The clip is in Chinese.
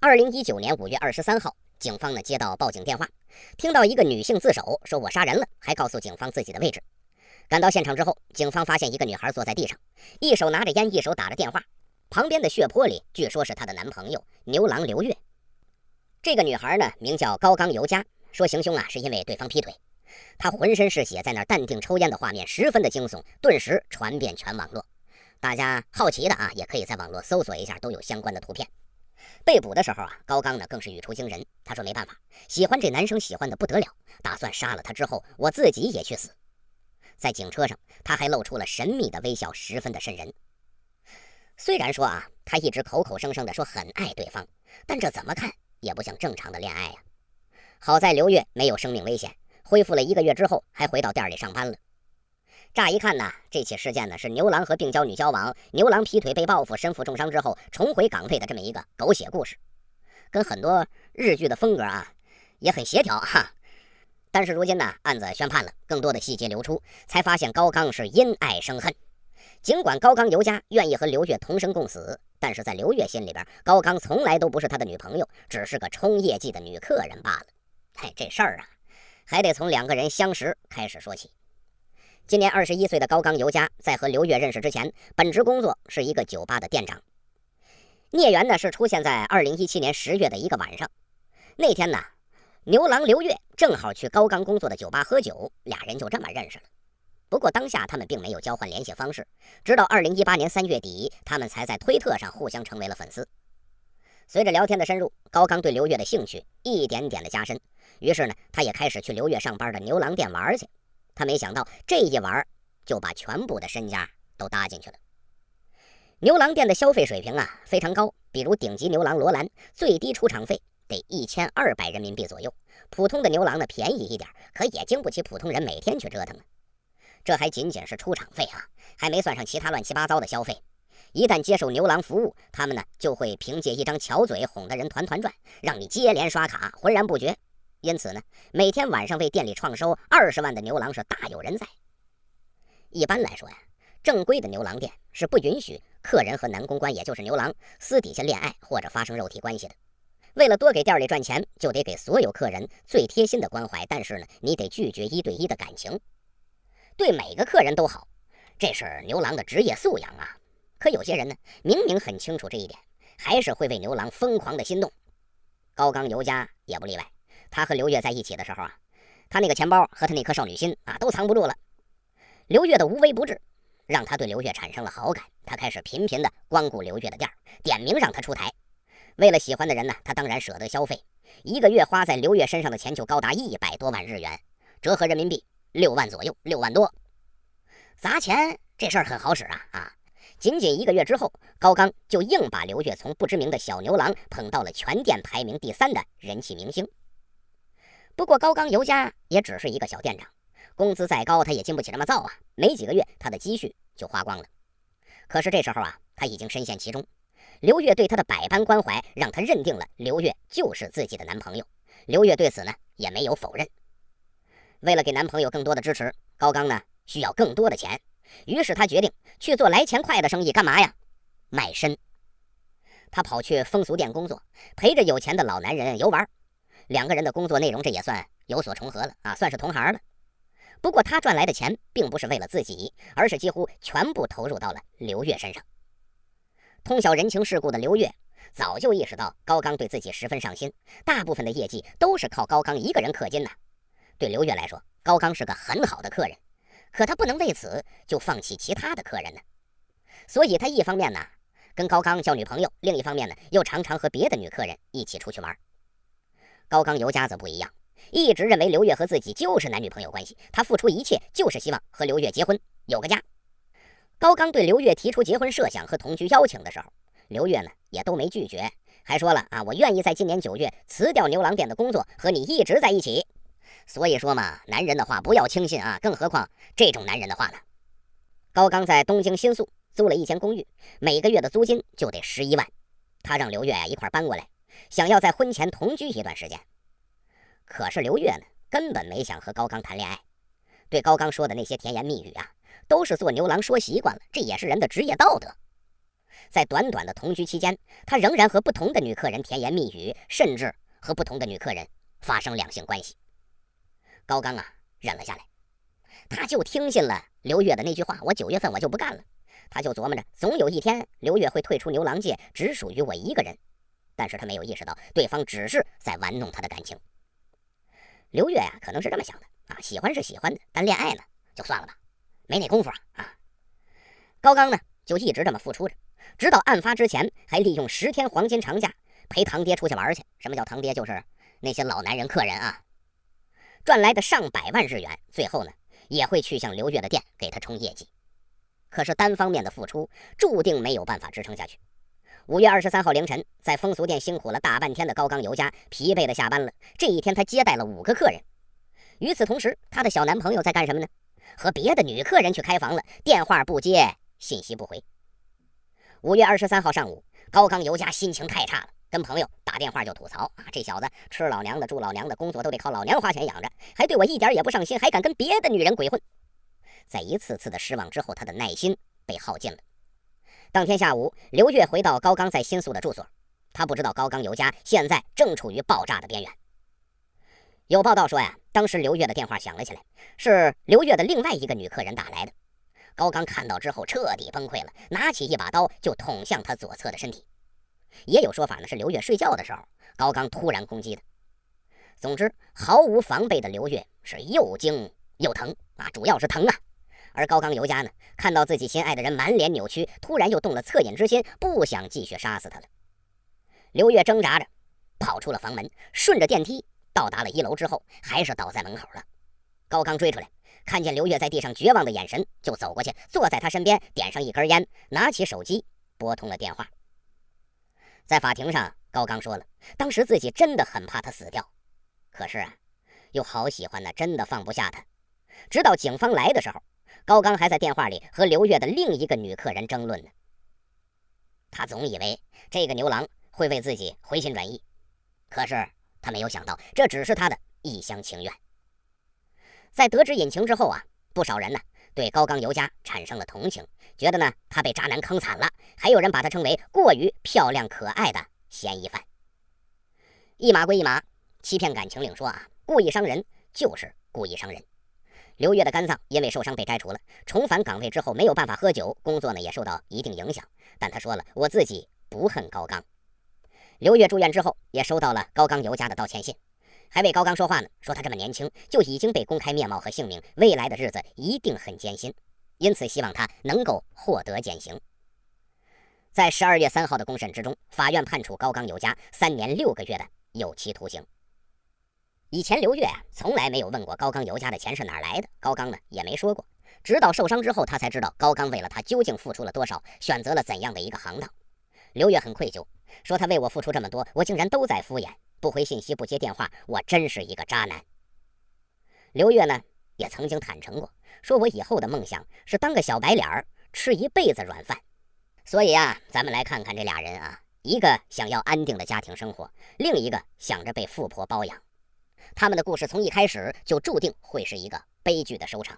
2019年5月23号，警方接到报警电话，听到一个女性自首，说我杀人了，还告诉警方自己的位置。赶到现场之后，警方发现一个女孩坐在地上，一手拿着烟，一手打着电话，旁边的血泊里据说是她的男朋友牛郎刘月。这个女孩呢，名叫高冈由佳，说行凶是因为对方劈腿。她浑身是血，在那儿淡定抽烟的画面十分的惊悚，顿时传遍全网络。大家好奇的也可以在网络搜索一下，都有相关的图片。被捕的时候高冈呢更是语出惊人，他说没办法，喜欢这男生喜欢的不得了，打算杀了他之后我自己也去死。在警车上他还露出了神秘的微笑，十分的瘆人。虽然说他一直口口声声的说很爱对方，但这怎么看也不像正常的恋爱好在刘月没有生命危险，恢复了1个月之后还回到店里上班了。乍一看这起事件是牛郎和病娇女交往，牛郎劈腿被报复，身负重伤之后重回岗位的这么一个狗血故事，跟很多日剧的风格也很协调但是如今案子宣判了，更多的细节流出，才发现高冈是因爱生恨。尽管高冈由佳愿意和刘月同生共死，但是在刘月心里边，高冈从来都不是他的女朋友，只是个冲业绩的女客人罢了。这事儿还得从2个人相识开始说起。今年21岁的高冈由佳在和刘月认识之前，本职工作是一个酒吧的店长。孽缘是出现在2017年10月的一个晚上。那天牛郎刘月正好去高冈工作的酒吧喝酒，俩人就这么认识了。不过当下他们并没有交换联系方式，直到2018年3月底，他们才在推特上互相成为了粉丝。随着聊天的深入，高冈对刘月的兴趣一点点的加深，于是他也开始去刘月上班的牛郎店玩去。他没想到这一玩就把全部的身家都搭进去了。牛郎店的消费水平非常高，比如顶级牛郎罗兰最低出场费得1200人民币左右，普通的牛郎便宜一点，可也经不起普通人每天去折腾这还仅仅是出场费还没算上其他乱七八糟的消费。一旦接受牛郎服务，他们就会凭借一张巧嘴哄得人团团转，让你接连刷卡浑然不觉。因此每天晚上为店里创收20万的牛郎是大有人在。一般来说正规的牛郎店是不允许客人和男公关，也就是牛郎私底下恋爱或者发生肉体关系的。为了多给店里赚钱，就得给所有客人最贴心的关怀，但是你得拒绝1对1的感情，对每个客人都好，这是牛郎的职业素养可有些人明明很清楚这一点，还是会为牛郎疯狂的心动。高冈由佳也不例外，他和刘月在一起的时候他那个钱包和他那颗少女心都藏不住了。刘月的无微不至让他对刘月产生了好感，他开始频频的光顾刘月的店，点名让他出台。为了喜欢的人他当然舍得消费，1个月花在刘月身上的钱就高达100多万日元，折合人民币6万左右，6万多。砸钱这事儿很好使仅仅1个月之后，高冈就硬把刘月从不知名的小牛郎捧到了全店排名第3的人气明星。不过高冈由佳也只是一个小店长，工资再高他也经不起这么造没几个月他的积蓄就花光了。可是这时候他已经深陷其中，刘月对他的百般关怀让他认定了刘月就是自己的男朋友。刘月对此也没有否认。为了给男朋友更多的支持，高冈需要更多的钱，于是他决定去做来钱快的生意。干嘛呀？卖身。他跑去风俗店工作，陪着有钱的老男人游玩，2个人的工作内容这也算有所重合了算是同行了。不过他赚来的钱并不是为了自己，而是几乎全部投入到了刘月身上。通晓人情世故的刘月早就意识到高冈对自己十分上心，大部分的业绩都是靠高冈一个人氪金对刘月来说，高冈是个很好的客人，可他不能为此就放弃其他的客人所以他一方面跟高冈交女朋友，另一方面又常常和别的女客人一起出去玩。高冈由佳则不一样，一直认为刘月和自己就是男女朋友关系，他付出一切就是希望和刘月结婚，有个家。高冈对刘月提出结婚设想和同居邀请的时候，刘月也都没拒绝，还说了我愿意在今年9月辞掉牛郎店的工作，和你一直在一起。所以说男人的话不要轻信更何况这种男人的话高冈在东京新宿租了一间公寓，每个月的租金就得11万。他让刘月一块搬过来，想要在婚前同居一段时间。可是刘月根本没想和高冈谈恋爱，对高冈说的那些甜言蜜语都是做牛郎说习惯了，这也是人的职业道德。在短短的同居期间，他仍然和不同的女客人甜言蜜语，甚至和不同的女客人发生两性关系。高刚啊，忍了下来，他就听信了刘月的那句话：“我9月份我就不干了。”他就琢磨着，总有一天刘月会退出牛郎界，只属于我一个人。但是他没有意识到，对方只是在玩弄他的感情。刘月呀，可能是这么想的啊，喜欢是喜欢的，但恋爱呢，就算了吧，没那功夫啊。高刚呢，就一直这么付出着，直到案发之前，还利用10天黄金长假陪堂爹出去玩去。什么叫堂爹？就是那些老男人客人啊。赚来的上百万日元，最后呢，也会去向刘月的店给他冲业绩。可是单方面的付出，注定没有办法支撑下去。5月23号凌晨，在风俗店辛苦了大半天的高刚尤佳疲惫的下班了。这一天，他接待了5个客人。与此同时，他的小男朋友在干什么呢？和别的女客人去开房了，电话不接，信息不回。5月23号上午，高刚尤佳心情太差了，跟朋友打电话就吐槽啊，这小子吃老娘的住老娘的，工作都得靠老娘花钱养着，还对我一点也不上心，还敢跟别的女人鬼混。在一次次的失望之后，他的耐心被耗尽了。当天下午，刘月回到高刚在新宿的住所，他不知道高刚尤佳现在正处于爆炸的边缘。有报道说呀，当时刘月的电话响了起来，是刘月的另外一个女客人打来的。高刚看到之后彻底崩溃了，拿起一把刀就捅向他左侧的身体。也有说法呢，是刘月睡觉的时候，高刚突然攻击的。总之，毫无防备的刘月是又惊又疼啊，主要是疼啊。而高刚尤佳呢，看到自己心爱的人满脸扭曲，突然又动了恻隐之心，不想继续杀死他了。刘月挣扎着跑出了房门，顺着电梯到达了1楼之后，还是倒在门口了。高刚追出来，看见刘月在地上绝望的眼神，就走过去，坐在他身边，点上一根烟，拿起手机拨通了电话。在法庭上，高刚说了，当时自己真的很怕他死掉，可是啊，又好喜欢呢，真的放不下他。直到警方来的时候，高刚还在电话里和刘月的另一个女客人争论呢。他总以为这个牛郎会为自己回心转意，可是他没有想到，这只是他的一厢情愿。在得知隐情之后啊，不少人呢对高刚尤佳产生了同情，觉得呢他被渣男坑惨了，还有人把他称为过于漂亮可爱的嫌疑犯。一码归一码，欺骗感情另说啊，故意伤人就是故意伤人。刘月的肝脏因为受伤被摘除了，重返岗位之后没有办法喝酒，工作呢也受到一定影响。但他说了，我自己不恨高刚。刘月住院之后，也收到了高刚尤佳的道歉信，还为高刚说话呢，说他这么年轻就已经被公开面貌和姓名，未来的日子一定很艰辛，因此希望他能够获得减刑。在12月3号的公审之中，法院判处高刚尤佳3年6个月的有期徒刑。以前刘月啊，从来没有问过高刚尤佳的钱是哪来的，高刚呢也没说过。直到受伤之后，他才知道高刚为了他究竟付出了多少，选择了怎样的一个行当。刘月很愧疚，说他为我付出这么多，我竟然都在敷衍，不回信息，不接电话，我真是一个渣男。刘月呢也曾经坦诚过，说我以后的梦想是当个小白脸儿，吃一辈子软饭。所以啊，咱们来看看这俩人啊，一个想要安定的家庭生活，另一个想着被富婆包养。他们的故事从一开始就注定会是一个悲剧的收场。